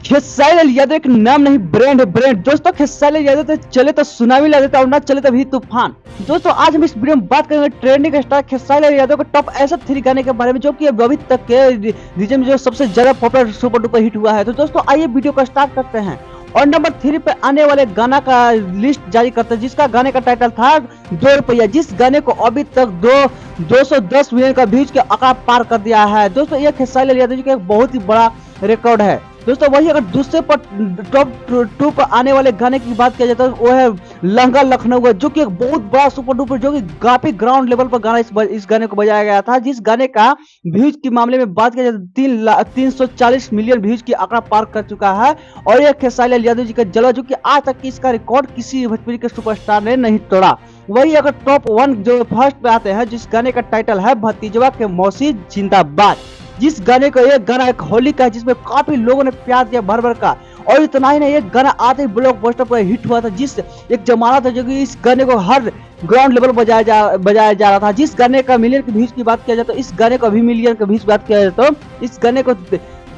खेसारी लाल यादव एक नाम नहीं ब्रांड है ब्रांड। दोस्तों खेसारी लाल यादव तो चले तो सुनामी ला देता और ना चले तो भी तूफान। दोस्तों आज हम इस वीडियो में बात करेंगे ट्रेंडिंग स्टार खेसारी लाल यादव के टॉप ऐसे 3 गाने के बारे में जो कि अभी तक के रीजन में जो सबसे ज्यादा पॉपुलर सुपर डुपर हिट हुआ है। तो दोस्तों आइए वीडियो को स्टार्ट करते हैं और नंबर 3 पे आने वाले गाना का लिस्ट जारी करते हैं, जिसका गाने का टाइटल था 2 रुपया, जिस गाने को अभी तक 210 मिलियन का व्यूज के आंकड़ा पार कर दिया है। दोस्तों ये खेसारी लाल यादव जी का एक बहुत ही बड़ा रिकॉर्ड है। दोस्तों वही अगर दूसरे पर टॉप 2 पर आने वाले गाने की बात किया जाए तो वो है लहंगा लखनऊ, जो कि एक बहुत बड़ा सुपर डुपर जो कि काफी ग्राउंड लेवल पर गाना इस गाने को बजाया गया था, जिस गाने का व्यूज के मामले में बात किया जाए तो 340 मिलियन व्यूज की आंकड़ा पार कर चुका है। और यह खेसारी लाल यादव जी का जलवा जो कि आज तक इसका रिकॉर्ड किसी भोजपुरी के सुपरस्टार ने नहीं तोड़ा। वही अगर टॉप 1 जो फर्स्ट पे आते हैं, जिस गाने का टाइटल है भतीजवा के मौसी जिंदाबाद, जिस गाने का ये गाना एक होली का है जिसमें काफी लोगों ने प्यार दिया भर भर का। और इतना ही नहीं, ये गाना आते ही ब्लॉकबस्टर पर हिट हुआ था, जिस एक जमाना था जो कि इस गाने को हर ग्राउंड लेवल बजाया जा रहा था। जिस गाने का मिलियन के व्यूज की बात किया जाए तो इस गाने को अभी मिलियन के व्यूज बात किया जाए तो इस गाने को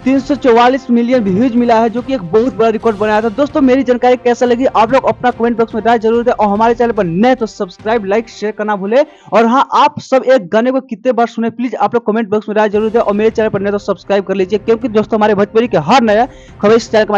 344 मिलियन व्यूज मिला है, जो कि एक बहुत बड़ा रिकॉर्ड बनाया था। दोस्तों मेरी जानकारी कैसा लगी आप लोग अपना कमेंट बॉक्स में राय जरूर दें और हमारे चैनल पर नए तो सब्सक्राइब लाइक शेयर करना भूले। और हाँ, आप सब एक गाने को कितने बार सुने प्लीज आप लोग कमेंट बॉक्स में राय जरूर दें और मेरे चैनल पर नए तो सब्सक्राइब कर लीजिए, क्योंकि दोस्तों हमारे भोजपुरी के हर नया खबर इस चैनल के